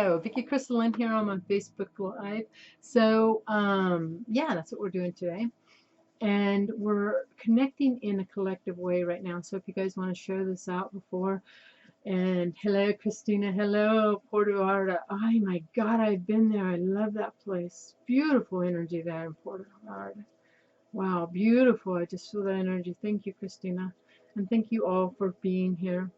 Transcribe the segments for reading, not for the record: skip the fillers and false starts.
Hello, Vicky Crystalline here on my Facebook Live. So, yeah, that's what we're doing today. And we're connecting in a collective way right now. So if you guys want to share this out before, and hello, Christina. Hello, Puerto Vallarta. Oh my God, I've been there. I love that place. Beautiful energy there in Puerto Vallarta. Wow, beautiful. I just feel that energy. Thank you, Christina. And thank you all for being here.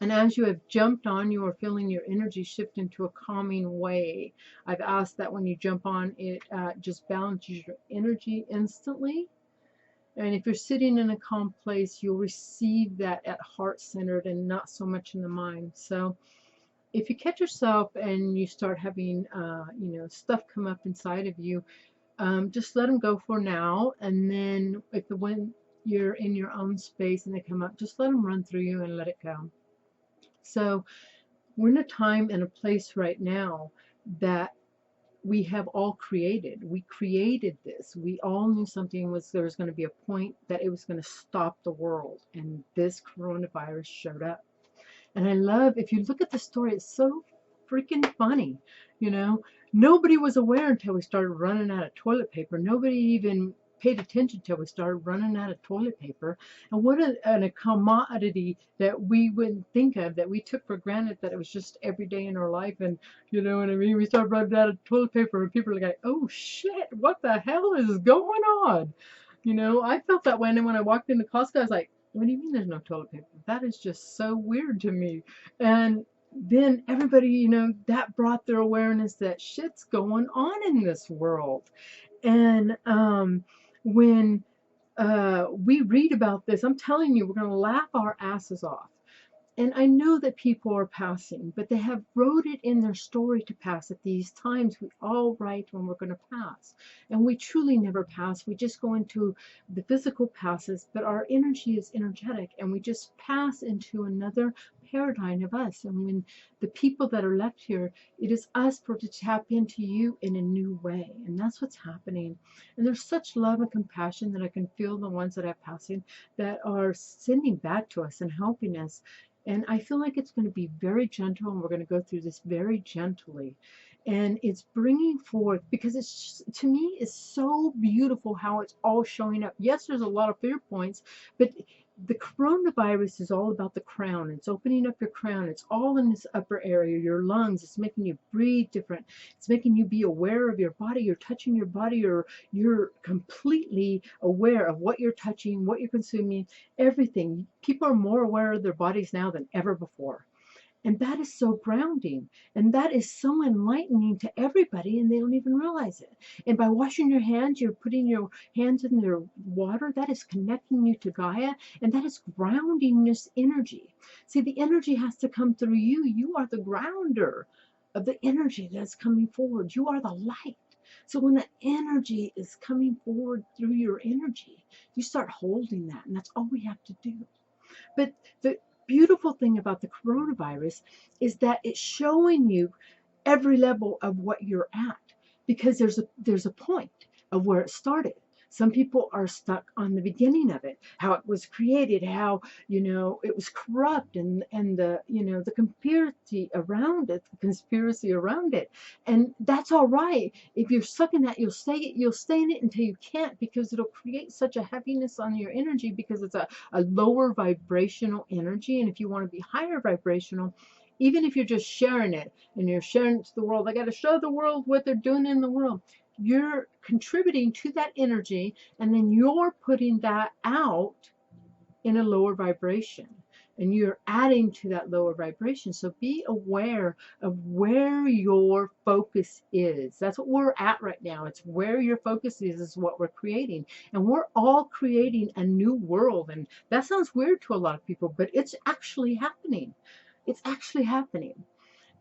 And as you have jumped on, you are feeling your energy shift into a calming way. I've asked that when you jump on, it just balances your energy instantly. And if you're sitting in a calm place, you'll receive that at heart centered and not so much in the mind. So if you catch yourself and you start having, stuff come up inside of you, just let them go for now. And then when you're in your own space and they come up, just let them run through you and let it go. So we're in a time and a place right now that we have all created. We created this. We all knew there was going to be a point that it was going to stop the world, and this coronavirus showed up. And I love, if you look at the story, it's so freaking funny. You know, nobody was aware until we started running out of toilet paper. Nobody even paid attention till we started running out of toilet paper. And what a commodity that we wouldn't think of, that we took for granted, that it was just every day in our life. And you know what I mean? We started running out of toilet paper and people are like, oh shit, what the hell is going on? You know, I felt that way. And when I walked into Costco, I was like, what do you mean there's no toilet paper? That is just so weird to me. And then everybody, that brought their awareness that shit's going on in this world. And when we read about this, I'm telling you, we're going to laugh our asses off. And I know that people are passing, but they have wrote it in their story to pass at these times. We all write when we're going to pass. And we truly never pass. We just go into the physical passes, but our energy is energetic, and we just pass into another paradigm of us. And when the people that are left here, it is us for to tap into you in a new way. And that's what's happening. And there's such love and compassion that I can feel the ones that are passing, that are sending back to us and helping us. And I feel like it's going to be very gentle, and we're going to go through this very gently. And it's bringing forth, because it's, to me, is so beautiful how it's all showing up. Yes, there's a lot of fear points, but the coronavirus is all about the crown. It's opening up your crown. It's all in this upper area, your lungs. It's making you breathe different. It's making you be aware of your body. You're touching your body. You're completely aware of what you're touching, what you're consuming, everything. People are more aware of their bodies now than ever before. And that is so grounding, and that is so enlightening to everybody, and they don't even realize it. And by washing your hands, you're putting your hands in their water. That is connecting you to Gaia, and that is grounding this energy. See, the energy has to come through you. You are the grounder of the energy that's coming forward. You are the light. So when the energy is coming forward through your energy, you start holding that, and that's all we have to do. But the beautiful thing about the coronavirus is that it's showing you every level of what you're at, because there's a point of where it started. Some people are stuck on the beginning of it, how it was created, how it was corrupt, and the conspiracy around it. And that's all right. If you're stuck in that, you'll stay in it until you can't, because it'll create such a heaviness on your energy, because it's a lower vibrational energy. And if you want to be higher vibrational, even if you're just sharing it and you're sharing it to the world, I got to show the world what they're doing in the world, you're contributing to that energy, and then you're putting that out in a lower vibration, and you're adding to that lower vibration. So be aware of where your focus is. That's what we're at right now. It's where your focus is what we're creating. And we're all creating a new world. And that sounds weird to a lot of people, but it's actually happening. It's actually happening.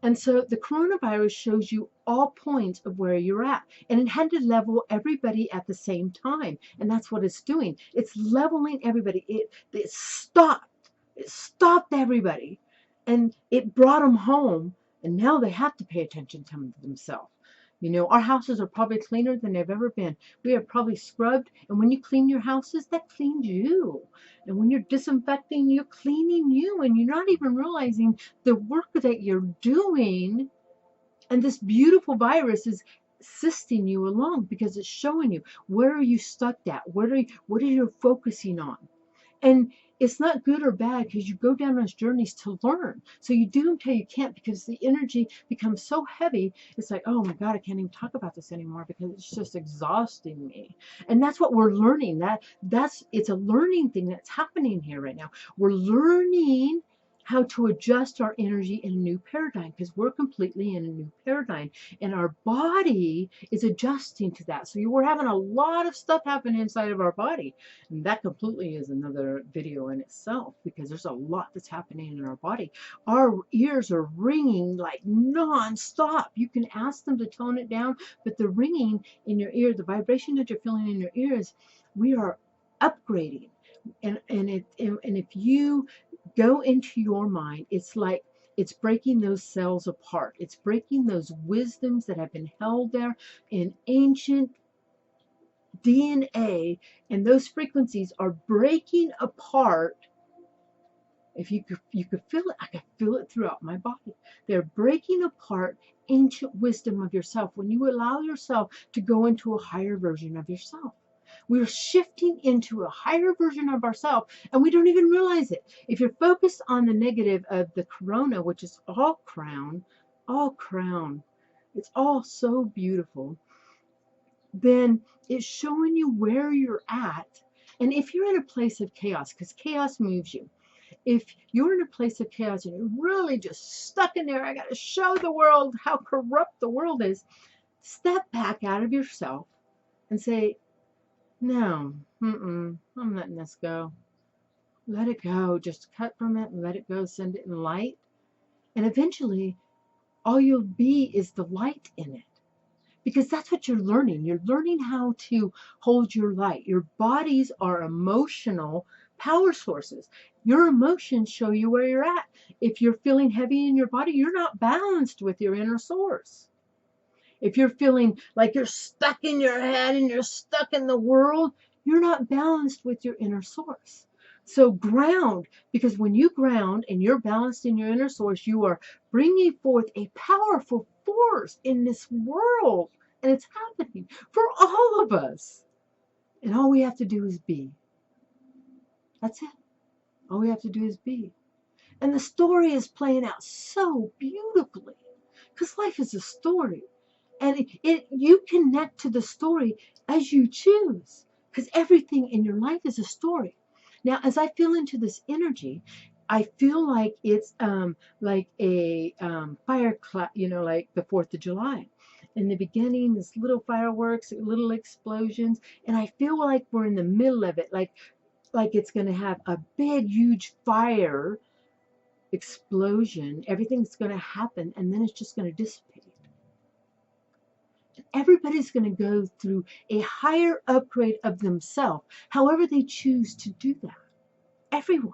And so the coronavirus shows you all points of where you're at. And it had to level everybody at the same time. And that's what it's doing. It's leveling everybody. It stopped. It stopped everybody. And it brought them home. And now they have to pay attention to themselves. Our houses are probably cleaner than they've ever been. We are probably scrubbed. And when you clean your houses, that cleans you. And when you're disinfecting, you're cleaning you. And you're not even realizing the work that you're doing And this beautiful virus is assisting you along because it's showing you where are you stuck at, what are you focusing on. And it's not good or bad because you go down those journeys to learn. So you do them till you can't because the energy becomes so heavy. It's like, oh my God, I can't even talk about this anymore because it's just exhausting me. And that's what we're learning. It's a learning thing that's happening here right now. We're learning how to adjust our energy in a new paradigm because we're completely in a new paradigm and our body is adjusting to that. So we're having a lot of stuff happen inside of our body. And that completely is another video in itself because there's a lot that's happening in our body. Our ears are ringing like non-stop. You can ask them to tone it down, but the ringing in your ear, the vibration that you're feeling in your ears, we are upgrading. And if you go into your mind, it's like it's breaking those cells apart. It's breaking those wisdoms that have been held there in ancient DNA, and those frequencies are breaking apart. If you could feel it, I could feel it throughout my body. They're breaking apart ancient wisdom of yourself when you allow yourself to go into a higher version of yourself. We're shifting into a higher version of ourselves, and we don't even realize it. If you're focused on the negative of the corona, which is all crown, it's all so beautiful, then it's showing you where you're at. And if you're in a place of chaos, because chaos moves you, if you're in a place of chaos and you're really just stuck in there, I got to show the world how corrupt the world is, step back out of yourself and say, no, I'm letting this go. Let it go. Just cut from it and let it go. Send it in light. And eventually, all you'll be is the light in it. Because that's what you're learning. You're learning how to hold your light. Your bodies are emotional power sources. Your emotions show you where you're at. If you're feeling heavy in your body, you're not balanced with your inner source. If you're feeling like you're stuck in your head and you're stuck in the world, you're not balanced with your inner source. So ground, because when you ground and you're balanced in your inner source, you are bringing forth a powerful force in this world. And it's happening for all of us. And all we have to do is be. That's it. All we have to do is be. And the story is playing out so beautifully. Because life is a story. And you connect to the story as you choose. Because everything in your life is a story. Now, as I feel into this energy, I feel like it's like a firecracker, like the 4th of July. In the beginning, this little fireworks, little explosions, and I feel like we're in the middle of it, like it's going to have a big, huge fire explosion. Everything's going to happen, and then it's just going to dissipate. Everybody's going to go through a higher upgrade of themselves, however they choose to do that. Everyone.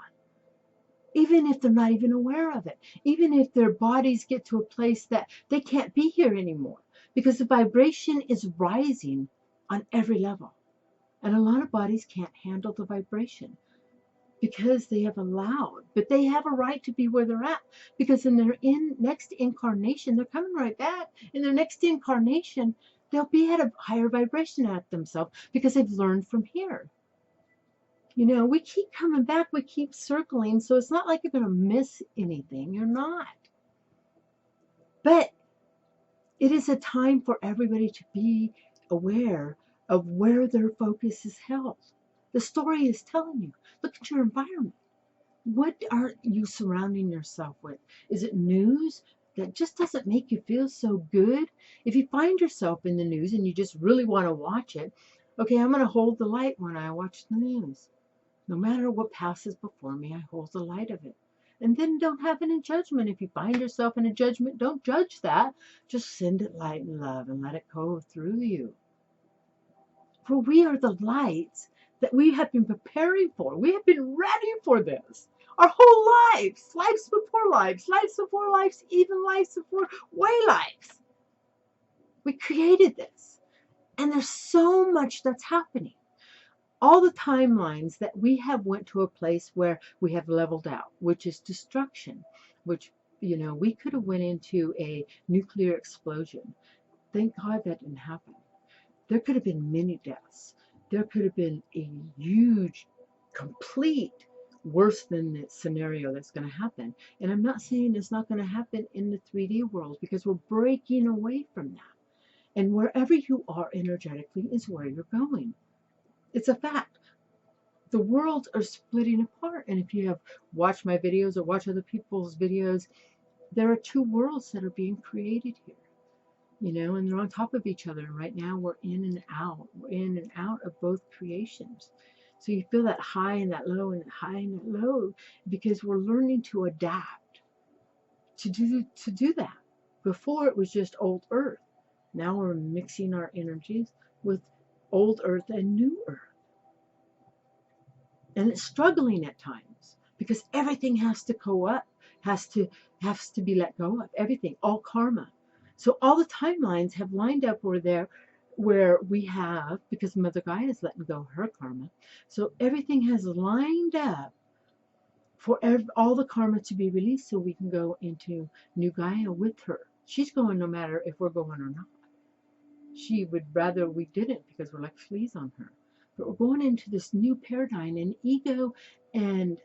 Even if they're not even aware of it. Even if their bodies get to a place that they can't be here anymore. Because the vibration is rising on every level. And a lot of bodies can't handle the vibration. Because they have allowed. But they have a right to be where they're at. Because in their next incarnation, they're coming right back. In their next incarnation, they'll be at a higher vibration at themselves. Because they've learned from here. We keep coming back, we keep circling, so it's not like you're going to miss anything. You're not. But it is a time for everybody to be aware of where their focus is held. The story is telling you. Look at your environment. What are you surrounding yourself with? Is it news that just doesn't make you feel so good? If you find yourself in the news and you just really want to watch it, okay, I'm going to hold the light when I watch the news. No matter what passes before me, I hold the light of it. And then don't have any judgment. If you find yourself in a judgment, don't judge that. Just send it light and love and let it go through you. For we are the lights that we have been preparing for. We have been ready for this. Our whole lives. Lives before lives. Lives before lives. Even lives before way lives. We created this. And there's so much that's happening. All the timelines that we have went to a place where we have leveled out, which is destruction, which You know, we could have went into a nuclear explosion. Thank God that didn't happen. There could have been many deaths. There could have been a huge, complete, worse than the scenario that's going to happen. And I'm not saying it's not going to happen in the 3D world, because we're breaking away from that. And wherever you are energetically is where you're going. It's a fact. The worlds are splitting apart. And if you have watched my videos or watch other people's videos, there are two worlds that are being created here. You know, and they're on top of each other. And right now we're in and out. We're in and out of both creations. So you feel that high and that low and that high and that low, because we're learning to adapt to do that. Before it was just old earth. Now we're mixing our energies with old earth and new earth. And it's struggling at times, because everything has to go up, has to be let go of. Everything, all karma. So all the timelines have lined up where we have, because Mother Gaia is letting go of her karma. So everything has lined up for all the karma to be released, so we can go into New Gaia with her. She's going no matter if we're going or not. She would rather we didn't, because we're like fleas on her. But we're going into this new paradigm, and ego and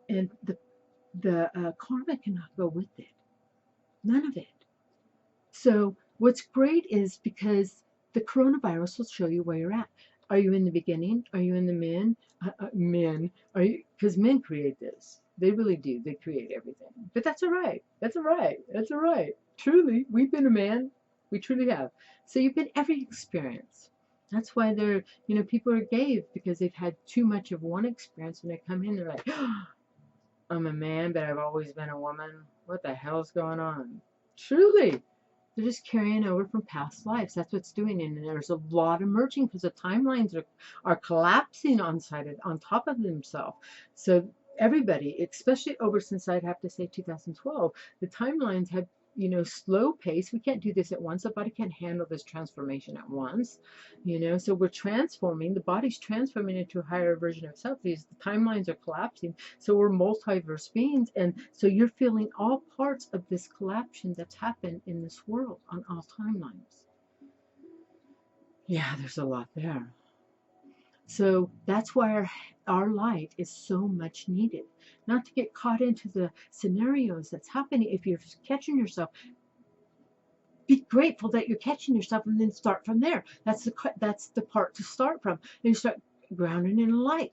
the karma cannot go with it. None of it. So what's great is, because the coronavirus will show you where you're at. Are you in the beginning? Are you in the men? Are you? Because men create this. They really do. They create everything. But that's all right. That's all right. That's all right. Truly, we've been a man. We truly have. So you've been every experience. That's why they're, you know, people are gay, because they've had too much of one experience. When they come in, they're like, oh, I'm a man, but I've always been a woman. What the hell's going on? Truly. They're just carrying over from past lives. That's what's doing. And there's a lot emerging, because the timelines are collapsing on top of themselves. So everybody, especially over since I'd have to say 2012, the timelines have, you know, slow pace. We can't do this at once. The body can't handle this transformation at once, you know. So we're transforming. The body's transforming into a higher version of itself. The timelines are collapsing. So we're multiverse beings, and so you're feeling all parts of this collapsion that's happened in this world on all timelines. Yeah, there's a lot there. So that's why our light is so much needed. Not to get caught into the scenarios that's happening. If you're catching yourself, be grateful that you're catching yourself, and then start from there. That's the part to start from. And you start grounding in light.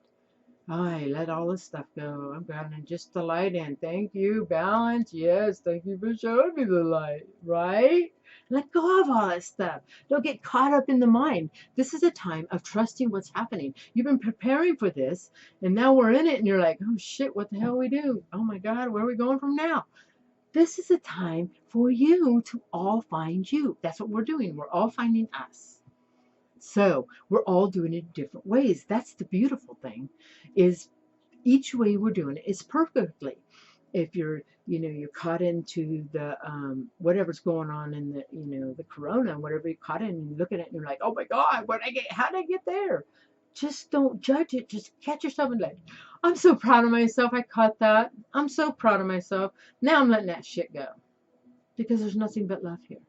I let all this stuff go. I'm grounding just the light in. Thank you, balance. Yes, thank you for showing me the light. Right? Let go of all that stuff. Don't get caught up in the mind. This is a time of trusting what's happening. You've been preparing for this, and now we're in it, and you're like, oh shit, what the hell we do? Oh my God, where are we going from now? This is a time for you to all find you. That's what we're doing. We're all finding us. So we're all doing it in different ways. That's the beautiful thing, is each way we're doing it is perfectly. If you're, you know, you're caught into the whatever's going on in the, you know, the corona, whatever you're caught in, and you look at it and you're like, oh my God, how did I get there? Just don't judge it. Just catch yourself and like, I'm so proud of myself. I caught that. I'm so proud of myself. Now I'm letting that shit go, because there's nothing but love here.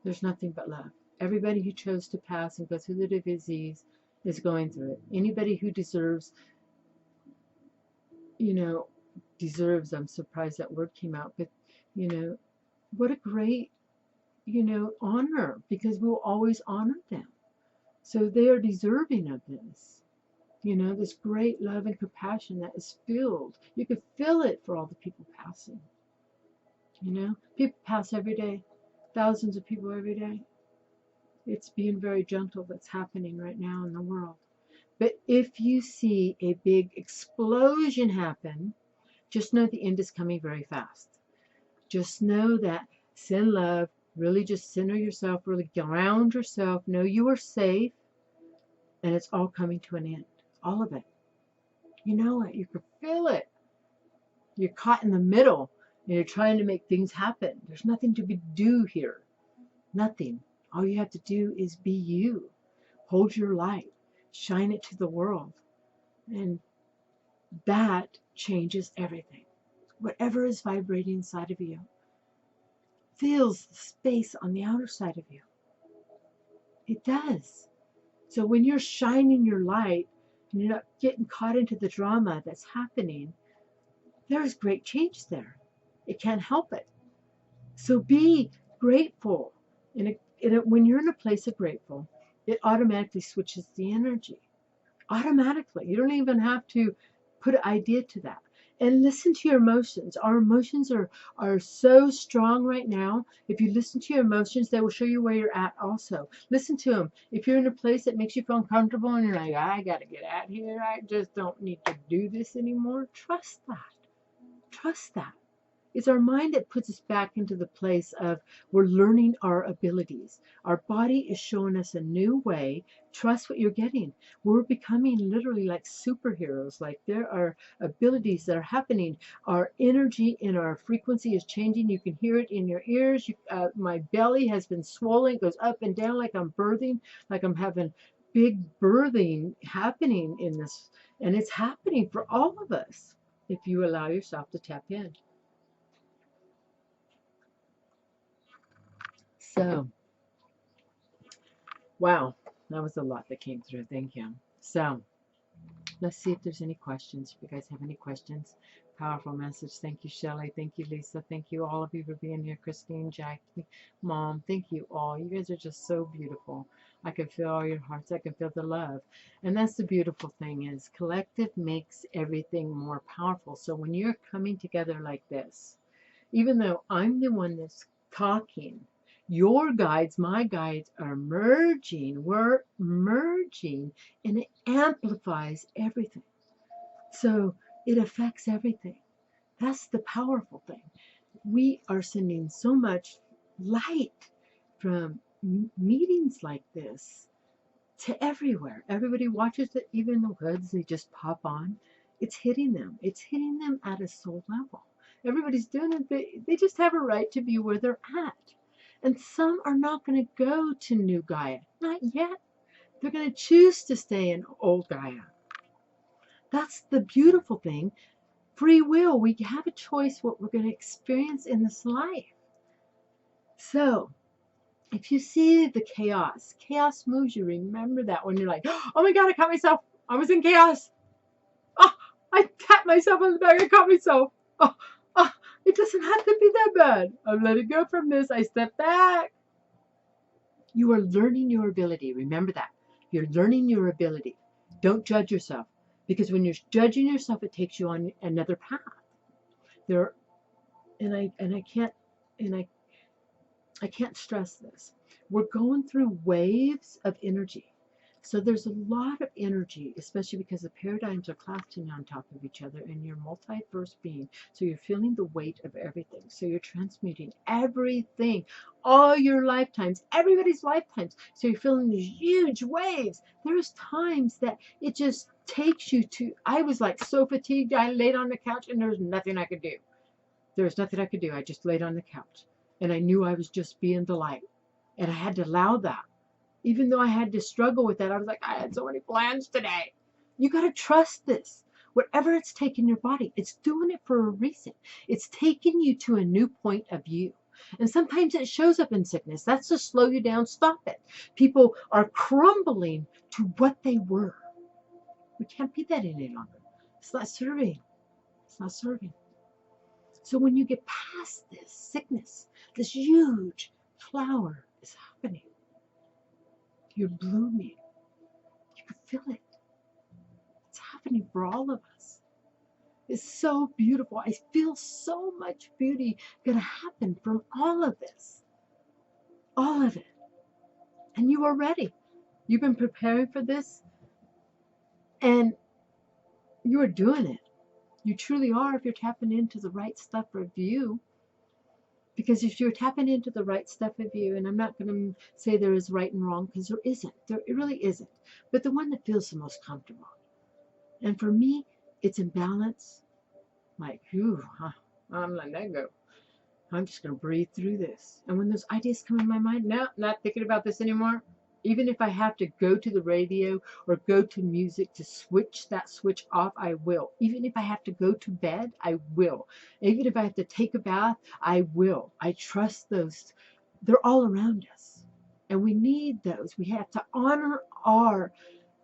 There's nothing but love. Everybody who chose to pass and go through the disease is going through it. Anybody who deserves, you know, I'm surprised that word came out, but, you know, what a great, you know, honor, because we'll always honor them. So they are deserving of this, you know, this great love and compassion that is filled. You could feel it for all the people passing. You know, people pass every day, thousands of people every day. It's being very gentle that's happening right now in the world. But if you see a big explosion happen, just know the end is coming very fast. Just know that send love, really just center yourself, really ground yourself, know you are safe, and it's all coming to an end. All of it. You know it. You can feel it. You're caught in the middle, and you're trying to make things happen. There's nothing to do here. Nothing. All you have to do is be you. Hold your light. Shine it to the world. And that changes everything. whatever is vibrating inside of you feels the space on the outer side of you. It does. So when you're shining your light and you're not getting caught into the drama that's happening, there's great change there. It can't help it. So be grateful. When you're in a place of grateful, it automatically switches the energy. Automatically. You don't even have to put an idea to that. And listen to your emotions. Our emotions are so strong right now. If you listen to your emotions, they will show you where you're at also. Listen to them. If you're in a place that makes you feel uncomfortable and you're like, I got to get out of here, I just don't need to do this anymore, trust that. Trust that. It's our mind that puts us back into the place of we're learning our abilities. Our body is showing us a new way. Trust what you're getting. We're becoming literally like superheroes. Like there are abilities that are happening. Our energy and our frequency is changing. You can hear it in your ears. My belly has been swollen. It goes up and down like I'm birthing, like I'm having big birthing happening in this. And it's happening for all of us if you allow yourself to tap in. So, wow, that was a lot that came through. Thank you. So, let's see if there's any questions. If you guys have any questions, powerful message. Thank you, Shelley. Thank you, Lisa. Thank you, all of you, for being here. Christine, Jackie, Mom. Thank you all. You guys are just so beautiful. I can feel all your hearts. I can feel the love. And that's the beautiful thing is collective makes everything more powerful. So when you're coming together like this, even though I'm the one that's talking, your guides, my guides are merging. We're merging and it amplifies everything. So it affects everything. That's the powerful thing. We are sending so much light from meetings like this to everywhere. Everybody watches it, even in the woods, they just pop on. It's hitting them. It's hitting them at a soul level. Everybody's doing it. They just have a right to be where they're at. And some are not going to go to New Gaia. Not yet. They're going to choose to stay in Old Gaia. That's the beautiful thing. Free will. We have a choice what we're going to experience in this life. So, if you see the chaos moves you. Remember that when you're like, oh my God, I caught myself. I was in chaos. Oh, I tapped myself on the back. I caught myself. Oh, it doesn't have to be that bad. I'm letting go from this. I step back. You are learning your ability. Remember that. You're learning your ability. Don't judge yourself. Because when you're judging yourself, it takes you on another path. I can't stress this. We're going through waves of energy. So there's a lot of energy, especially because the paradigms are clashing on top of each other and you're multiverse being. So you're feeling the weight of everything. So you're transmuting everything, all your lifetimes, everybody's lifetimes. So you're feeling these huge waves. There's times that it just takes you to, I was like so fatigued, I laid on the couch and there was nothing I could do. There was nothing I could do. I just laid on the couch. And I knew I was just being the light. And I had to allow that. Even though I had to struggle with that, I was like, I had so many plans today. You got to trust this. Whatever it's taking your body, it's doing it for a reason. It's taking you to a new point of view. And sometimes it shows up in sickness. That's to slow you down. Stop it. People are crumbling to what they were. We can't be that any longer. It's not serving. It's not serving. So when you get past this sickness, this huge flower is happening. You're blooming. You can feel it. It's happening for all of us. It's so beautiful. I feel so much beauty going to happen from all of this. All of it. And you are ready. You've been preparing for this. And you are doing it. You truly are if you're tapping into the right stuff for you. Because if you're tapping into the right stuff of you, and I'm not going to say there is right and wrong, because there isn't. It really isn't. But the one that feels the most comfortable. And for me, it's in balance. Like, I'm letting that go. I'm just going to breathe through this. And when those ideas come in my mind, no, not thinking about this anymore. Even if I have to go to the radio or go to music to switch that switch off, I will. Even if I have to go to bed, I will. Even if I have to take a bath, I will. I trust those. They're all around us. And we need those. We have to honor our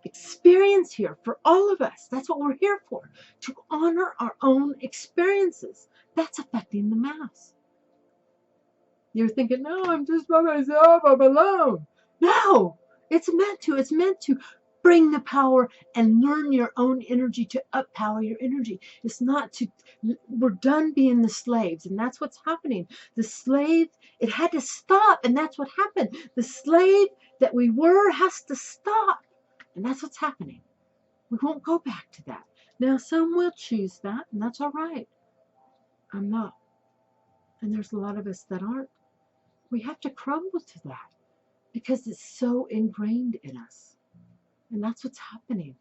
experience here for all of us. That's what we're here for, to honor our own experiences. That's affecting the mass. You're thinking, no, I'm just by myself, I'm alone. No, it's meant to bring the power and learn your own energy, to up power your energy. It's not to, we're done being the slaves, and that's what's happening. The slave, it had to stop, and that's what happened. The slave that we were has to stop, and that's what's happening. We won't go back to that. Now, some will choose that, and that's all right. I'm not. And there's a lot of us that aren't. We have to crumble to that because it's so ingrained in us. And that's what's happening.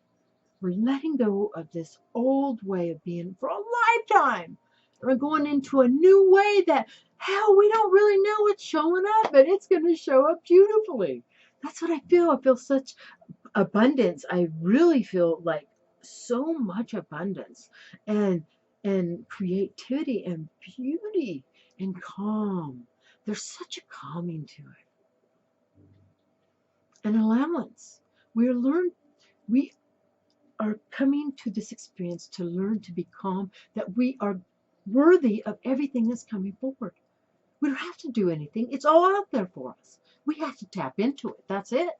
We're letting go of this old way of being for a lifetime. We're going into a new way that, hell, we don't really know what's showing up, but it's going to show up beautifully. That's what I feel. I feel such abundance. I really feel like so much abundance and creativity and beauty and calm. There's such a calming to it. An allowance. We are coming to this experience to learn to be calm, that we are worthy of everything that's coming forward. We don't have to do anything. It's all out there for us. We have to tap into it. That's it.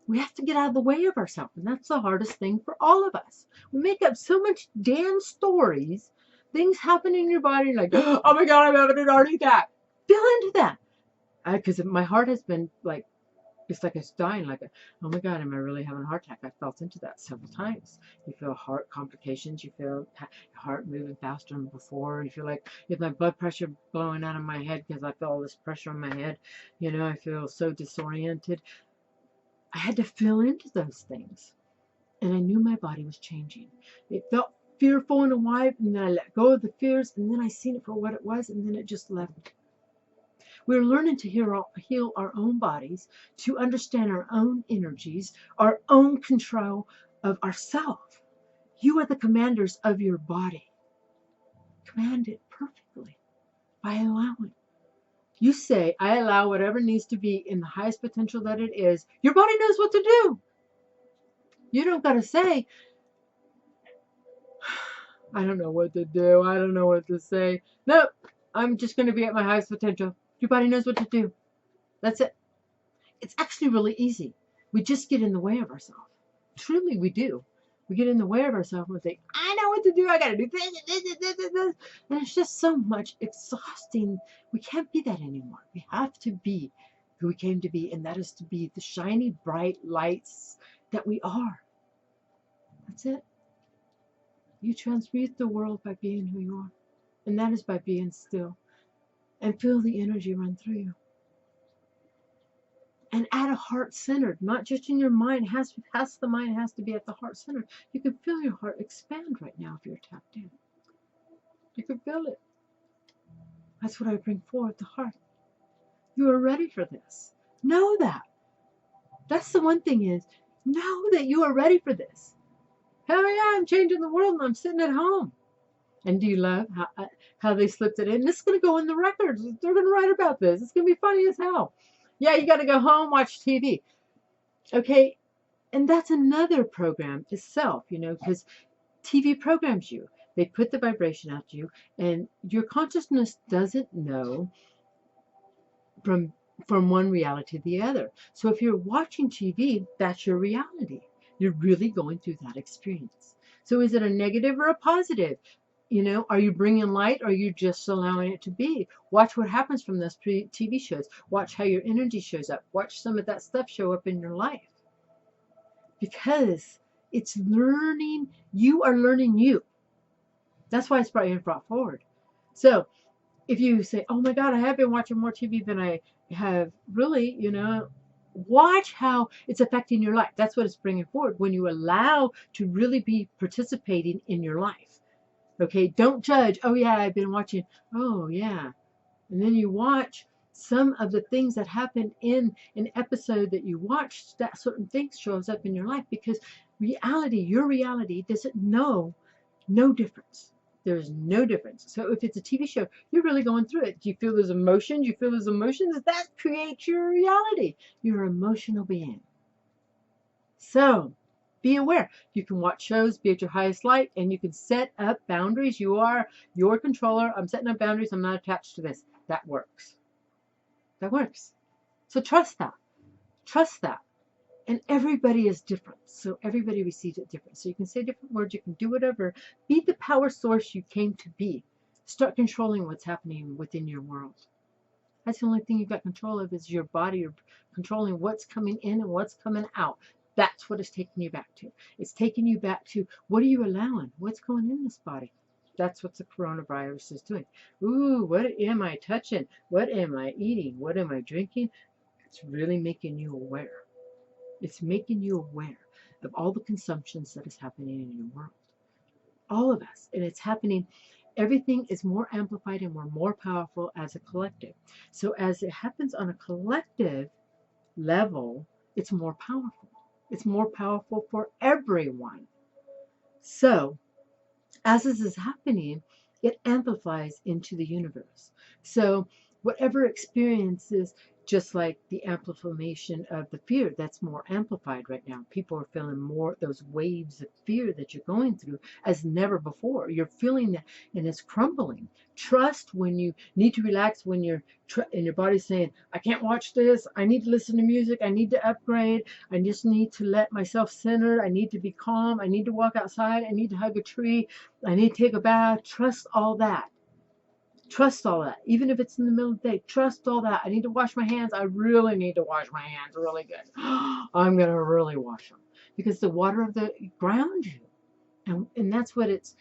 We have to get out of the way of ourselves, and that's the hardest thing for all of us. We make up so much damn stories. Things happen in your body like, oh my God, I'm having an heart attack. Feel into that. Because my heart has been like, it's like it's dying, like, oh my God, am I really having a heart attack? I felt into that several times. You feel heart complications. You feel your heart moving faster than before. You feel like if my blood pressure blowing out of my head because I feel all this pressure on my head. You know, I feel so disoriented. I had to feel into those things. And I knew my body was changing. It felt fearful in a while, and then I let go of the fears, and then I seen it for what it was, and then it just left. We're learning to heal our own bodies, to understand our own energies, our own control of ourself. You are the commanders of your body. Command it perfectly by allowing. You say, I allow whatever needs to be in the highest potential that it is. Your body knows what to do. You don't got to say, I don't know what to do. I don't know what to say. No, I'm just going to be at my highest potential. Your body knows what to do. That's it. It's actually really easy. We just get in the way of ourselves. Truly, we do. We get in the way of ourselves and we think, I know what to do. I got to do this. And it's just so much exhausting. We can't be that anymore. We have to be who we came to be, and that is to be the shiny, bright lights that we are. That's it. You transmute the world by being who you are. And that is by being still. And feel the energy run through you. And at a heart centered, not just in your mind. The mind has to be at the heart centered. You can feel your heart expand right now if you're tapped in. You can feel it. That's what I bring forward, the heart. You are ready for this. Know that. That's the one thing is, know that you are ready for this. Hell yeah, I'm changing the world and I'm sitting at home. And do you love how they slipped it in? This is going to go in the records. They're going to write about this. It's going to be funny as hell. Yeah, you got to go home, watch TV. Okay, and that's another program itself, you know, because TV programs you. They put the vibration out to you, and your consciousness doesn't know from one reality to the other. So if you're watching TV, that's your reality. You're really going through that experience. So is it a negative or a positive? You know, are you bringing light, or are you just allowing it to be? Watch what happens from those TV shows. Watch how your energy shows up. Watch some of that stuff show up in your life. Because it's learning, you are learning you. That's why it's brought forward. So if you say, oh my God, I have been watching more TV than I have really, you know, watch how it's affecting your life. That's what it's bringing forward when you allow to really be participating in your life. Okay, don't judge. Oh yeah, I've been watching. Oh yeah. And then you watch some of the things that happened in an episode that you watched, that certain things shows up in your life, because reality, your reality, doesn't know no difference. There's no difference. So if it's a TV show, you're really going through it. Do you feel those emotions? You feel those emotions? That creates your reality. You're an emotional being. So be aware. You can watch shows, be at your highest light, and you can set up boundaries. You are your controller. I'm setting up boundaries. I'm not attached to this. That works. That works. So trust that. Trust that. And everybody is different. So everybody receives it different. So you can say different words. You can do whatever. Be the power source you came to be. Start controlling what's happening within your world. That's the only thing you've got control of is your body. You're controlling what's coming in and what's coming out. That's what it's taking you back to. It's taking you back to, what are you allowing? What's going in this body? That's what the coronavirus is doing. Ooh, what am I touching? What am I eating? What am I drinking? It's really making you aware. It's making you aware of all the consumptions that is happening in your world. All of us. And it's happening. Everything is more amplified and we're more powerful as a collective. So as it happens on a collective level, it's more powerful. It's more powerful for everyone. So as this is happening, it amplifies into the universe. So whatever experiences, just like the amplification of the fear, that's more amplified right now. People are feeling more those waves of fear that you're going through as never before. You're feeling that, and it's crumbling. Trust when you need to relax, when you're and your body's saying, I can't watch this, I need to listen to music, I need to upgrade, I just need to let myself center, I need to be calm, I need to walk outside, I need to hug a tree, I need to take a bath. Trust all that. Trust all that. Even if it's in the middle of the day, trust all that. I need to wash my hands. I really need to wash my hands really good. I'm going to really wash them. Because the water of the grounds you. And that's what's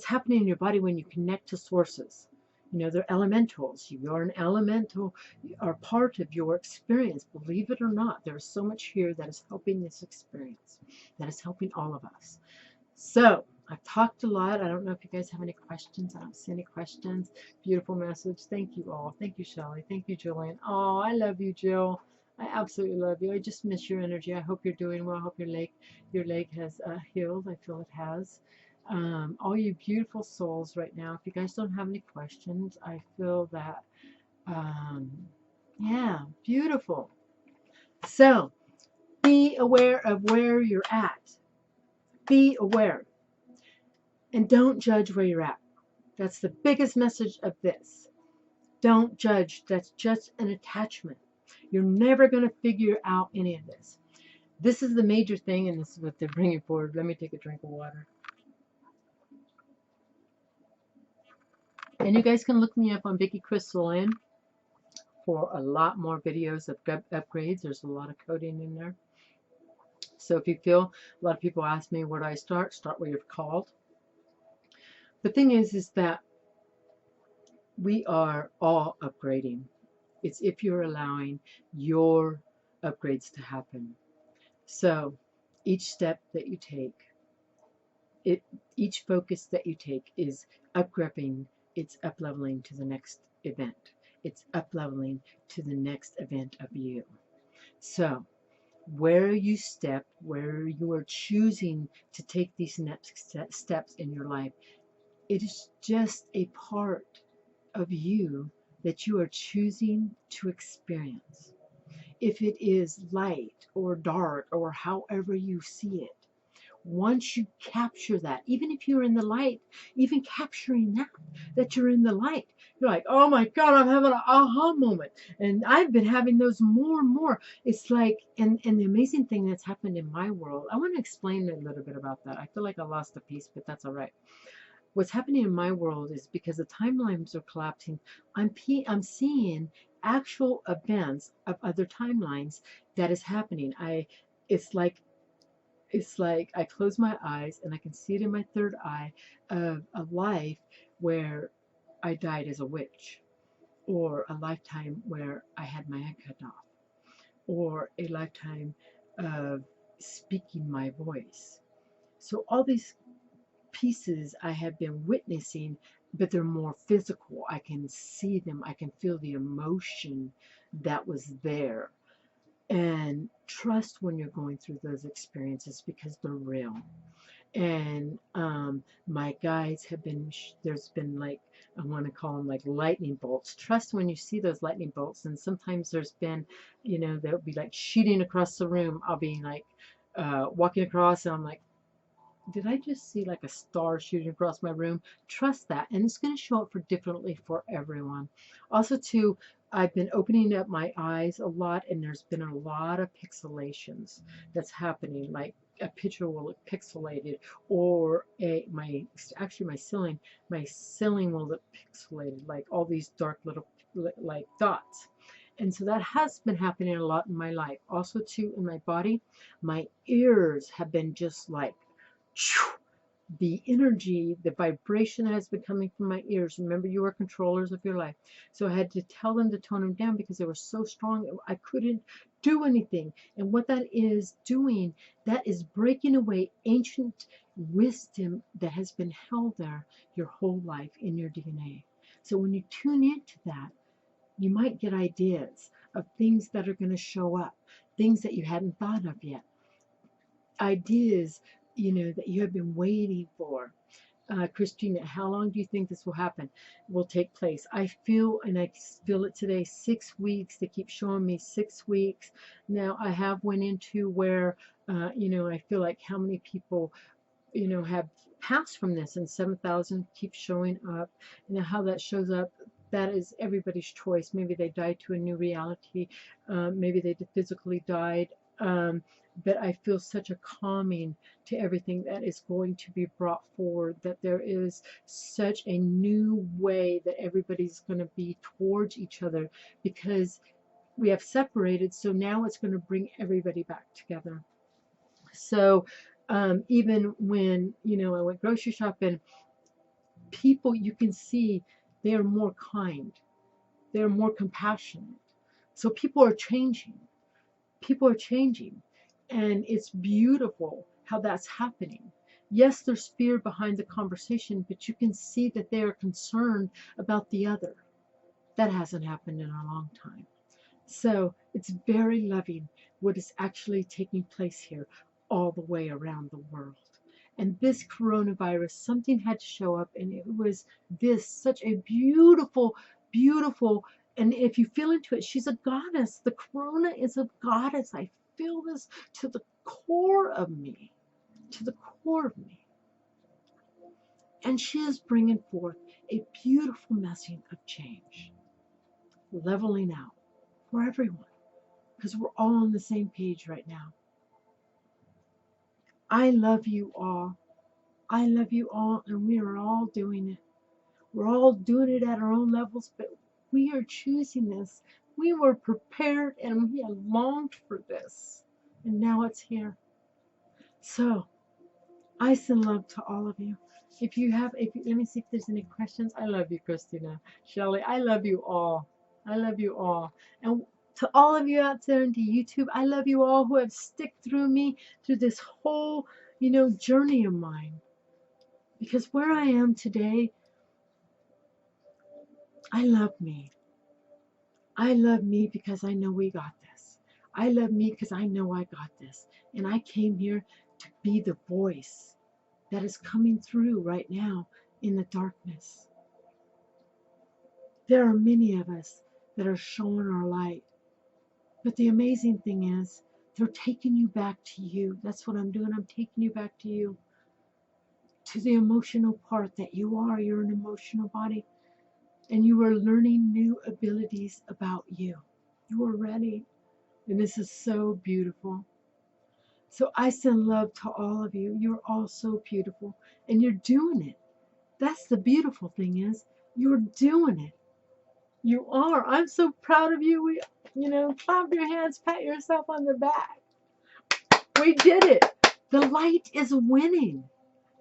happening in your body when you connect to sources. You know, they're elementals. You are an elemental, are part of your experience. Believe it or not, there is so much here that is helping this experience, that is helping all of us. So I've talked a lot. I don't know if you guys have any questions. I don't see any questions. Beautiful message. Thank you all. Thank you, Shelley. Thank you, Julian. Oh, I love you, Jill. I absolutely love you. I just miss your energy. I hope you're doing well. I hope your leg has healed. I feel it has. All you beautiful souls right now. If you guys don't have any questions, I feel that, yeah, beautiful. So be aware of where you're at. Be aware. And don't judge where you're at. That's the biggest message of this. Don't judge. That's just an attachment. You're never going to figure out any of this. This is the major thing, and this is what they're bringing forward. Let me take a drink of water. And you guys can look me up on Vicky Crystal Lynn for a lot more videos of upgrades. There's a lot of coding in there. So if you feel, a lot of people ask me, where do I start? Start where you're called. The thing is that we are all upgrading. It's if you're allowing your upgrades to happen. So each step that you take, each focus that you take is up-grepping, it's up-leveling to the next event. It's up-leveling to the next event of you. So where you step, where you are choosing to take these next steps in your life, it is just a part of you that you are choosing to experience. If it is light or dark or however you see it, once you capture that, even if you're in the light, even capturing that you're in the light, you're like, oh my God, I'm having an aha moment. And I've been having those more and more. It's like, and the amazing thing that's happened in my world, I want to explain a little bit about that. I feel like I lost a piece, but that's all right. What's happening in my world is because the timelines are collapsing, I'm seeing actual events of other timelines that is happening. It's like I close my eyes and I can see it in my third eye of a life where I died as a witch, or a lifetime where I had my head cut off, or a lifetime of speaking my voice. So all these pieces I have been witnessing but they're more physical. I can see them. I can feel the emotion that was there. And trust when you're going through those experiences because they're real. And my guides have been, there's been like, I want to call them like lightning bolts. Trust when you see those lightning bolts. And sometimes there's been, they'll be like shooting across the room. I'll be like walking across and I'm like, did I just see like a star shooting across my room? Trust that. And it's going to show up for differently for everyone. Also, too, I've been opening up my eyes a lot, and there's been a lot of pixelations that's happening. Like a picture will look pixelated, or my ceiling will look pixelated, like all these dark little like dots. And so that has been happening a lot in my life. Also, too, in my body, my ears have been just like the energy, the vibration that has been coming from my ears. Remember, you are controllers of your life. So I had to tell them to tone them down because they were so strong. I couldn't do anything. And what that is doing, that is breaking away ancient wisdom that has been held there your whole life in your DNA. So when you tune into that, you might get ideas of things that are going to show up, things that you hadn't thought of yet, ideas, that you have been waiting for. Christina, how long do you think this will take place? I feel, and I feel it today, 6 weeks. They keep showing me 6 weeks. Now I have went into where, I feel like how many people, have passed from this, and 7,000 keep showing up. And how that shows up, that is everybody's choice. Maybe they died to a new reality. Maybe they physically died. But I feel such a calming to everything that is going to be brought forward, that there is such a new way that everybody's going to be towards each other, because we have separated. So now it's going to bring everybody back together. So even when, I went grocery shopping, people, you can see they are more kind, they're more compassionate. So people are changing. People are changing. And it's beautiful how that's happening. Yes, there's fear behind the conversation, but you can see that they are concerned about the other. That hasn't happened in a long time. So it's very loving what is actually taking place here all the way around the world. And this coronavirus, something had to show up, and it was such a beautiful, beautiful, and if you feel into it, she's a goddess. The corona is a goddess. I feel this to the core of me, to the core of me. And she is bringing forth a beautiful message of change, leveling out for everyone, because we're all on the same page right now. I love you all. I love you all, and we are all doing it. We're all doing it at our own levels, but we are choosing this. We were prepared and we had longed for this, and now it's here. So, I send love to all of you. Let me see if there's any questions. I love you, Christina. Shelley, I love you all. I love you all. And to all of you out there into YouTube, I love you all who have stick through me through this whole, journey of mine. Because where I am today, I love me. I love me because I know we got this. I love me because I know I got this. And I came here to be the voice that is coming through right now in the darkness. There are many of us that are showing our light. But the amazing thing is, they're taking you back to you. That's what I'm doing. I'm taking you back to you. To the emotional part that you are. You're an emotional body. And you are learning new abilities about you. You are ready. And this is so beautiful. So I send love to all of you. You're all so beautiful. And you're doing it. That's the beautiful thing is, you're doing it. You are. I'm so proud of you. Clap your hands, pat yourself on the back. We did it. The light is winning.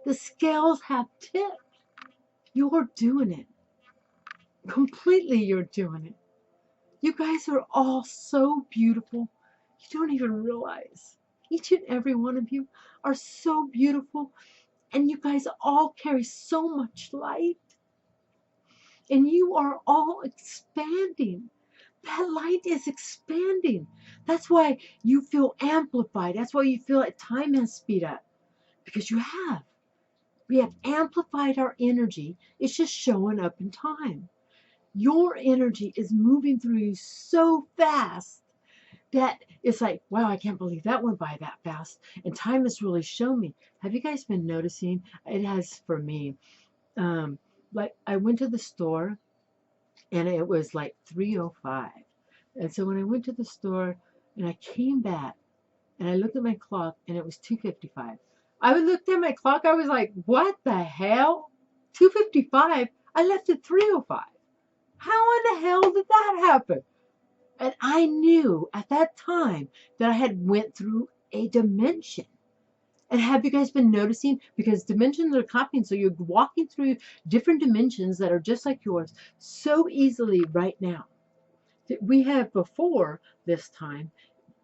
The scales have tipped. You're doing it. Completely, you're doing it. You guys are all so beautiful. You don't even realize. Each and every one of you are so beautiful. And you guys all carry so much light. And you are all expanding. That light is expanding. That's why you feel amplified. That's why you feel like time has speed up. Because you have. We have amplified our energy. It's just showing up in time. Your energy is moving through you so fast that it's like, wow, I can't believe that went by that fast. And time has really shown me. Have you guys been noticing? It has for me. Um, like I went to the store and it was like 3:05. And so when I went to the store and I came back and I looked at my clock and it was 2:55. I looked at my clock, I was like, what the hell? 2:55? I left at 3:05. How in the hell did that happen? And I knew at that time that I had went through a dimension. And have you guys been noticing? Because dimensions are copying, so you're walking through different dimensions that are just like yours so easily right now. We have before this time,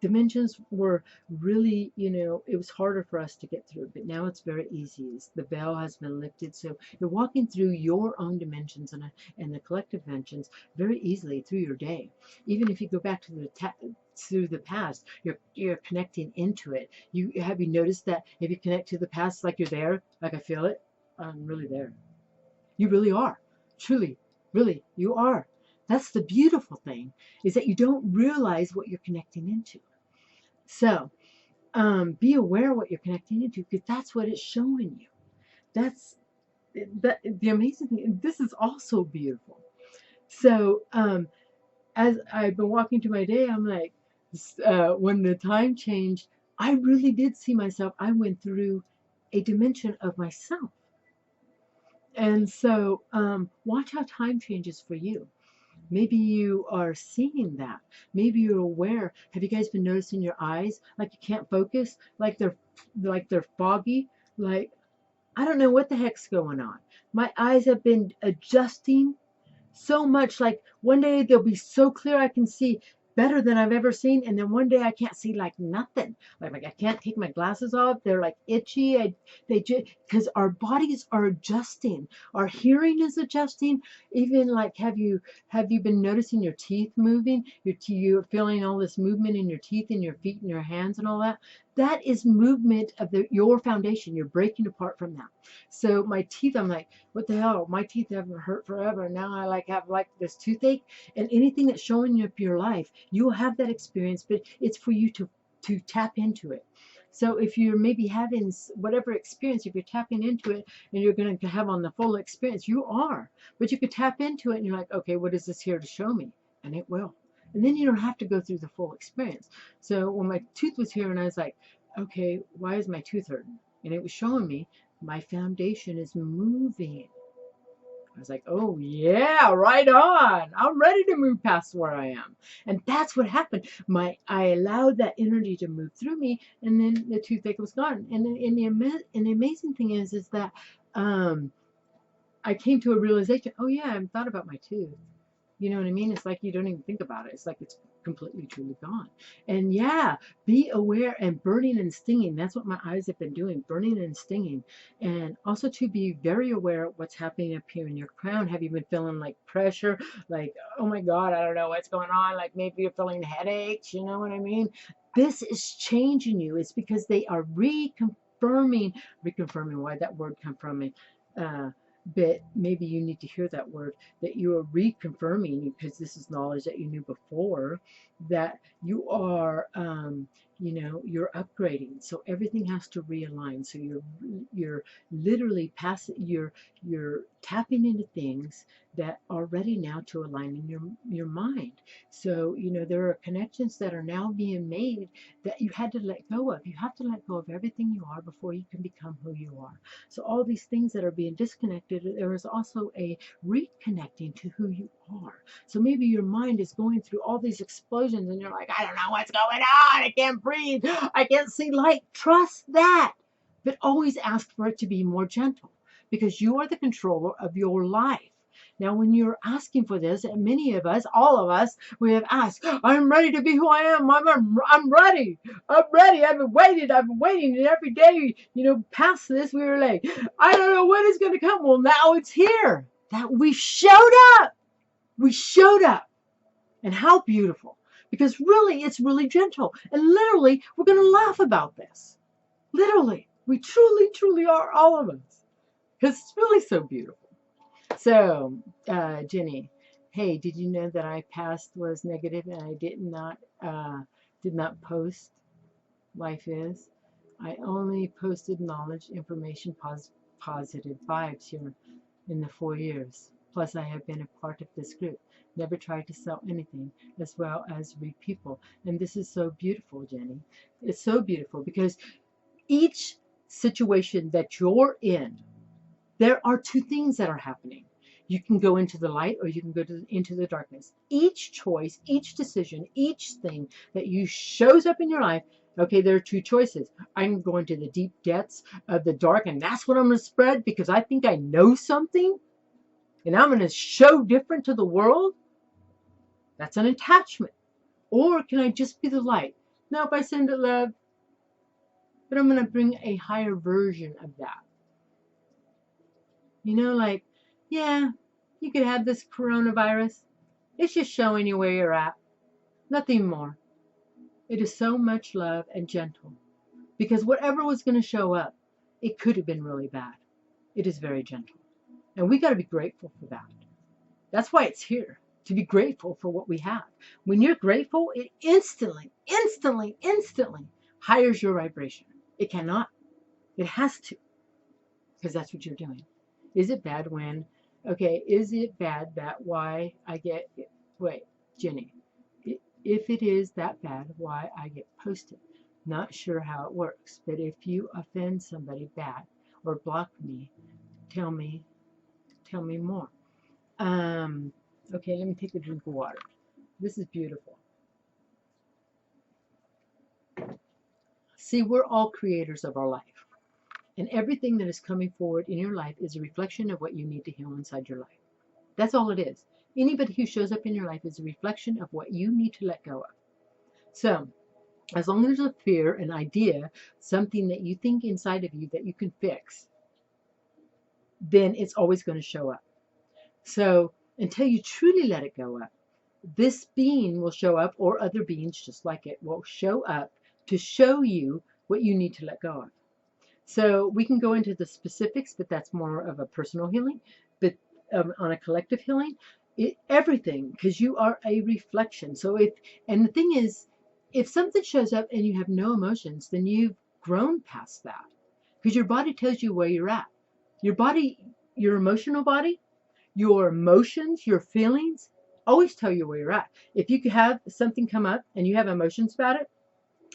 dimensions were really, it was harder for us to get through, but now it's very easy. The veil has been lifted, so you're walking through your own dimensions and the collective dimensions very easily through your day. Even if you go back to the past, you're connecting into it. Have you noticed that if you connect to the past, like you're there, like I feel it, I'm really there. You really are, truly, really, you are. That's the beautiful thing, is that you don't realize what you're connecting into. So be aware what you're connecting into, because that's what it's showing you. That's the amazing thing. This is also beautiful. So as I've been walking to my day, I'm like, when the time changed, I really did see myself. I went through a dimension of myself. And so watch how time changes for you. Maybe you are seeing that. Maybe you're aware. Have you guys been noticing your eyes? Like you can't focus, like they're foggy, like I don't know what the heck's going on. My eyes have been adjusting so much, like one day they'll be so clear I can see better than I've ever seen, and then one day I can't see like nothing. Like I can't take my glasses off. They're like itchy. Because our bodies are adjusting. Our hearing is adjusting. Even like have you been noticing your teeth moving? You're feeling all this movement in your teeth and your feet and your hands and all that. That is movement of your foundation. You're breaking apart from that. So my teeth, I'm like, what the hell? My teeth haven't hurt forever. Now I have this toothache. And anything that's showing up your life, you will have that experience, but it's for you to tap into it. So if you're maybe having whatever experience, if you're tapping into it and you're going to have on the full experience, you are. But you could tap into it and you're like, okay, what is this here to show me? And it will. And then you don't have to go through the full experience. So when my tooth was here and I was like, okay, why is my tooth hurting? And it was showing me my foundation is moving. I was like, oh yeah, right on. I'm ready to move past where I am. And that's what happened. I allowed that energy to move through me, and then the toothache was gone. And the amazing thing is that I came to a realization, oh yeah, I thought about my tooth. You know what I mean? It's like you don't even think about it. It's like it's completely, truly gone. And yeah, be aware and burning and stinging. That's what my eyes have been doing, burning and stinging. And also to be very aware of what's happening up here in your crown. Have you been feeling like pressure? Like, oh my God, I don't know what's going on. Like maybe you're feeling headaches. You know what I mean? This is changing you. It's because they are reconfirming why that word come from me. But maybe you need to hear that word, that you are reconfirming, because this is knowledge that you knew before, that you are you're upgrading, so everything has to realign. So you're literally passing, you're tapping into things that are ready now to align in your mind. So there are connections that are now being made that you had to let go of. You have to let go of everything you are before you can become who you are. So all these things that are being disconnected, there is also a reconnecting to who you are. So maybe your mind is going through all these explosions and you're like, I don't know what's going on. I can't breathe. I can't see light. Trust that. But always ask for it to be more gentle, because you are the controller of your life. Now, when you're asking for this, and many of us, all of us, we have asked, I'm ready to be who I am. I'm ready. I'm ready. I've been waiting. And every day, past this, we were like, I don't know when it's going to come. Well, now it's here. that we showed up. We showed up. And how beautiful. Because really, it's really gentle. And literally, we're going to laugh about this. Literally. We truly, truly are, all of us. Because it's really so beautiful. So, Jenny, hey, did you know that I past was negative and I did not post life is? I only posted knowledge, information, positive vibes here in the 4 years. Plus, I have been a part of this group. Never tried to sell anything, as well as read people. And this is so beautiful, Jenny. It's so beautiful because each situation that you're in, there are two things that are happening. You can go into the light or you can go into the darkness. Each choice, each decision, each thing that you shows up in your life, okay, there are two choices. I'm going to the deep depths of the dark, and that's what I'm going to spread because I think I know something, and I'm going to show different to the world. That's an attachment. Or can I just be the light? Nope, I send it love, but I'm going to bring a higher version of that. You know, like, yeah, you could have this coronavirus. It's just showing you where you're at. Nothing more. It is so much love and gentle. Because whatever was going to show up, it could have been really bad. It is very gentle. And we got to be grateful for that. That's why it's here. To be grateful for what we have. When you're grateful, it instantly higher your vibration. It cannot. It has to. Because that's what you're doing. Is it bad when, okay, is it bad that why I get, wait, Jenny, if it is that bad, why I get posted? Not sure how it works, but if you offend somebody bad or block me, tell me more. Okay, let me take a drink of water. This is beautiful. See, we're all creators of our life. And everything that is coming forward in your life is a reflection of what you need to heal inside your life. That's all it is. Anybody who shows up in your life is a reflection of what you need to let go of. So, as long as there's a fear, an idea, something that you think inside of you that you can fix, then it's always going to show up. So, until you truly let it go up, this being will show up, or other beings just like it will show up to show you what you need to let go of. So we can go into the specifics, but that's more of a personal healing. But on a collective healing, everything, because you are a reflection. So and the thing is, if something shows up and you have no emotions, then you've grown past that. Because your body tells you where you're at. Your body, your emotional body, your emotions, your feelings, always tell you where you're at. If you have something come up and you have emotions about it,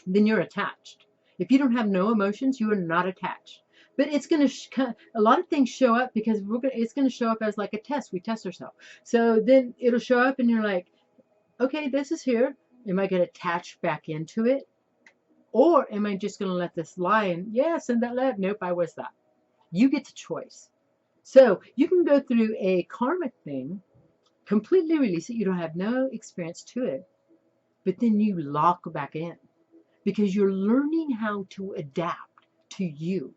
then you're attached. If you don't have no emotions, you are not attached. But it's going to, a lot of things show up because it's going to show up as like a test. We test ourselves. So then it'll show up and you're like, okay, this is here. Am I going to attach back into it? Or am I just going to let this lie and, yeah, send that love? Nope, I was that. You get the choice. So you can go through a karmic thing, completely release it. You don't have no experience to it. But then you lock back in. Because you're learning how to adapt to you.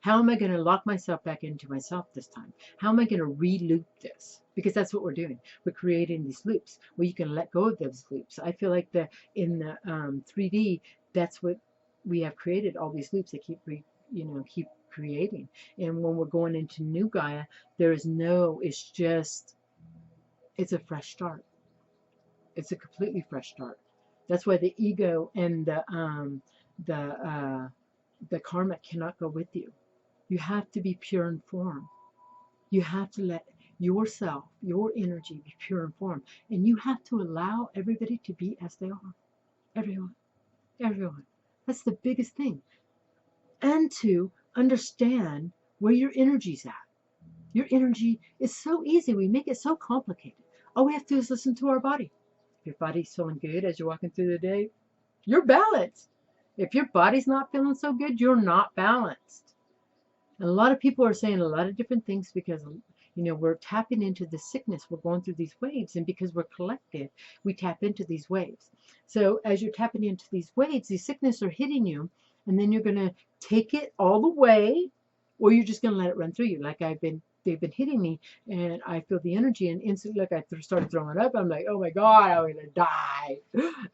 How am I going to lock myself back into myself this time? How am I going to re-loop this? Because that's what we're doing. We're creating these loops where you can let go of those loops. I feel like in the 3D, that's what we have created, all these loops that keep creating. And when we're going into new Gaia, it's a fresh start. It's a completely fresh start. That's why the ego and the karma cannot go with you. You have to be pure in form. You have to let yourself, your energy be pure in form. And you have to allow everybody to be as they are. Everyone. Everyone. That's the biggest thing. And to understand where your energy's at. Your energy is so easy. We make it so complicated. All we have to do is listen to our body. If your body's feeling good as you're walking through the day, you're balanced. If your body's not feeling so good, you're not balanced. And a lot of people are saying a lot of different things because, we're tapping into the sickness. We're going through these waves. And because we're collective, we tap into these waves. So as you're tapping into these waves, these sickness are hitting you. And then you're going to take it all the way, or you're just going to let it run through you. Like I've been they've been hitting me, and I feel the energy, and instantly, like, I started throwing up. I'm like, oh my God, I'm gonna die.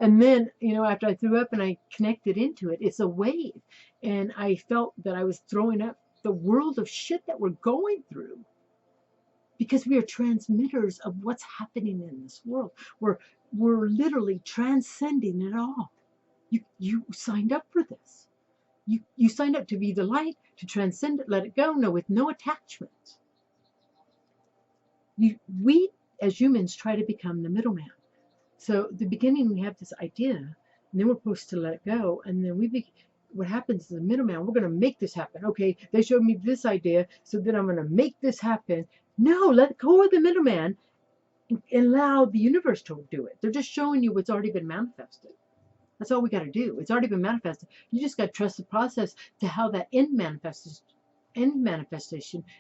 And then, after I threw up and I connected into it, it's a wave, and I felt that I was throwing up the world of shit that we're going through, because we are transmitters of what's happening in this world. We're literally transcending it all. You signed up for this. You signed up to be the light, to transcend it, let it go, with no attachment. We as humans try to become the middleman. So at the beginning we have this idea, and then we're supposed to let it go, and then what happens is the middleman, we're going to make this happen. Okay, they showed me this idea, so then I'm going to make this happen. No, let go of the middleman and allow the universe to do it. They're just showing you what's already been manifested. That's all we got to do. It's already been manifested. You just got to trust the process to how that end manifestation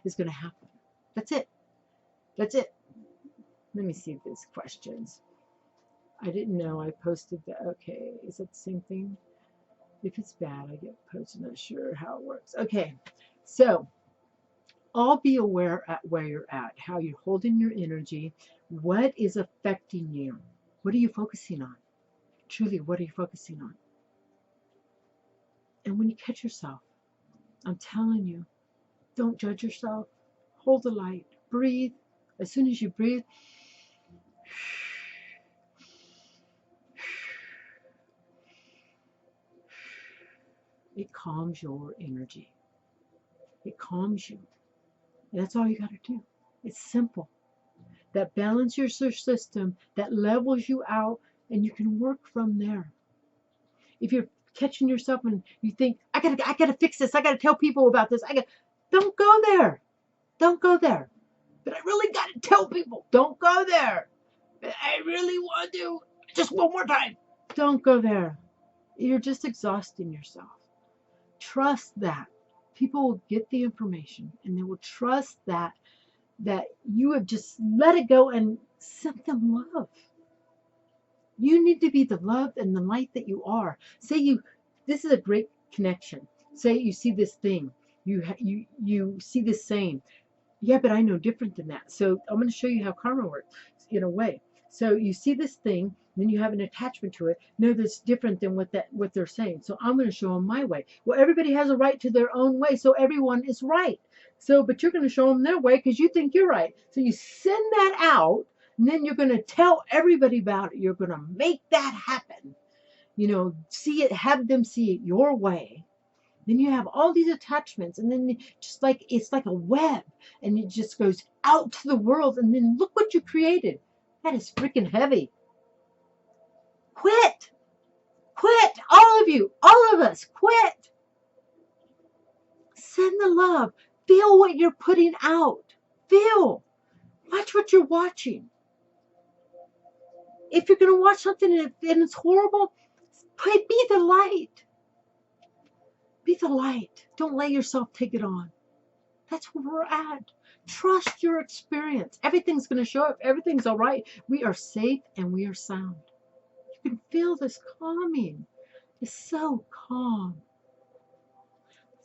is going to happen. That's it. That's it. Let me see if there's questions. I didn't know I posted that. Okay, is that the same thing? If it's bad, I get posted. Not sure how it works. Okay, so all be aware at where you're at, how you're holding your energy, what is affecting you. What are you focusing on? Truly, what are you focusing on? And when you catch yourself, I'm telling you, don't judge yourself. Hold the light. Breathe. As soon as you breathe, it calms your energy. It calms you. And that's all you got to do. It's simple. That balances your system, that levels you out, and you can work from there. If you're catching yourself and you think, I gotta fix this, I gotta tell people about this, don't go there. Don't go there. But I really gotta tell people, don't go there. But I really want to. Just one more time. Don't go there. You're just exhausting yourself. Trust that. People will get the information, and they will trust that you have just let it go and sent them love. You need to be the love and the light that you are. This is a great connection. Say you see this thing, you see this saying, yeah, but I know different than that. So I'm going to show you how karma works in a way. So you see this thing, then you have an attachment to it. No, that's different than what they're saying. So I'm going to show them my way. Well, everybody has a right to their own way, so everyone is right. So, but you're going to show them their way because you think you're right. So you send that out, and then you're going to tell everybody about it. You're going to make that happen. See it, have them see it your way. Then you have all these attachments, and then it's like a web, and it just goes out to the world, and then look what you created. That is freaking heavy. Quit. All of you, all of us, quit. Send the love. Feel what you're putting out. Feel. Watch what you're watching. If you're going to watch something and it's horrible, be the light. Be the light. Don't let yourself take it on. That's where we're at. Trust your experience. Everything's going to show up. Everything's all right. We are safe and we are sound. You can feel this calming. It's so calm.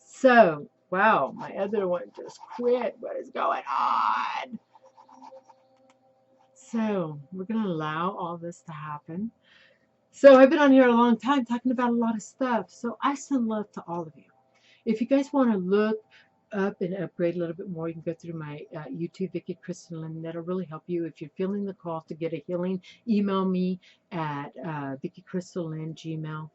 So, wow, my other one just quit. What is going on? So, we're going to allow all this to happen. So, I've been on here a long time talking about a lot of stuff. So, I send love to all of you. If you guys want to look up and upgrade a little bit more, you can go through my YouTube, Vicki Crystalline. That'll really help you. If you're feeling the call to get a healing, email me at Vicki Crystalline, Gmail.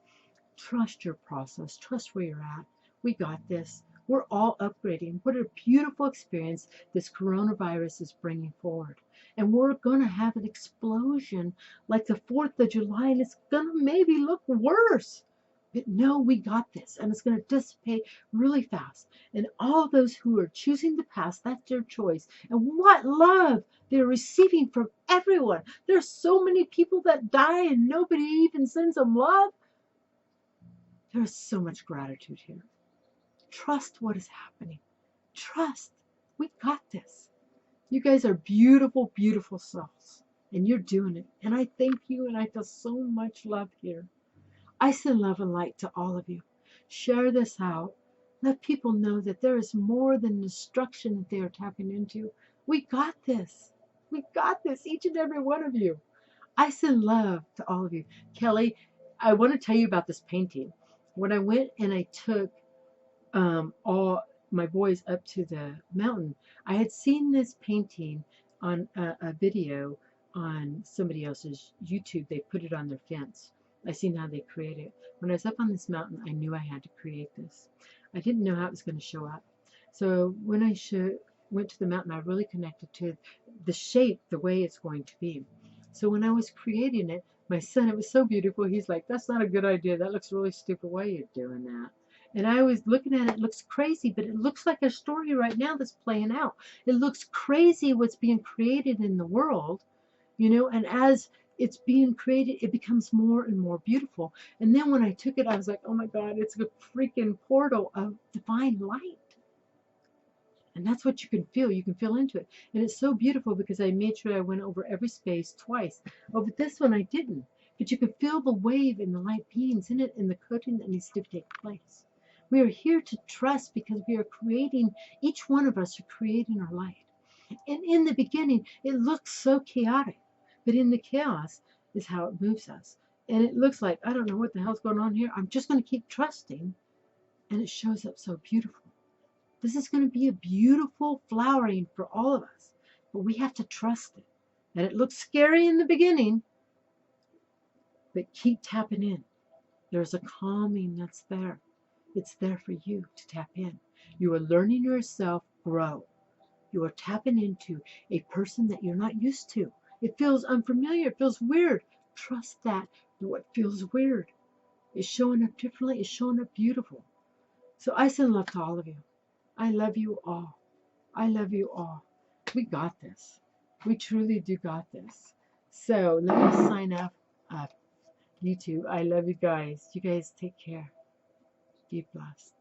Trust your process. Trust where you're at. We got this. We're all upgrading. What a beautiful experience this coronavirus is bringing forward. And we're going to have an explosion like the 4th of July, and it's going to maybe look worse. But no, we got this, and it's going to dissipate really fast. And all those who are choosing to pass, that's their choice. And what love they're receiving from everyone. There's so many people that die, and nobody even sends them love. There's so much gratitude here. Trust what is happening. Trust. We got this. You guys are beautiful, beautiful souls, and you're doing it. And I thank you, and I feel so much love here. I send love and light to all of you. Share this out. Let people know that there is more than destruction that they are tapping into. We got this. We got this, each and every one of you. I send love to all of you. Kelly, I want to tell you about this painting. When I went and I took all my boys up to the mountain, I had seen this painting on a video on somebody else's YouTube. They put it on their fence. I seen how they create it. When I was up on this mountain, I knew I had to create this. I didn't know how it was going to show up. So when I went to the mountain, I really connected to the shape, the way it's going to be. So when I was creating it, my son, it was so beautiful. He's like, that's not a good idea. That looks really stupid. Why are you doing that? And I was looking at it, it looks crazy, but it looks like a story right now that's playing out. It looks crazy what's being created in the world, you know, and as it's being created, it becomes more and more beautiful. And then when I took it, I was like, oh my God, it's a freaking portal of divine light. And that's what you can feel. You can feel into it. And it's so beautiful because I made sure I went over every space twice. Over this one, I didn't. But you can feel the wave and the light beings in it and the coating that needs to take place. We are here to trust because we are creating, each one of us are creating our light. And in the beginning, it looks so chaotic. But in the chaos is how it moves us. And it looks like, I don't know what the hell's going on here. I'm just going to keep trusting. And it shows up so beautiful. This is going to be a beautiful flowering for all of us. But we have to trust it. And it looks scary in the beginning. But keep tapping in. There's a calming that's there. It's there for you to tap in. You are learning yourself grow. You are tapping into a person that you're not used to. It feels unfamiliar. It feels weird. Trust that what feels weird is showing up differently. It's showing up beautiful. So I send love to all of you. I love you all. I love you all. We got this. We truly do got this. So let me sign up. YouTube. I love you guys. You guys take care. Be blessed.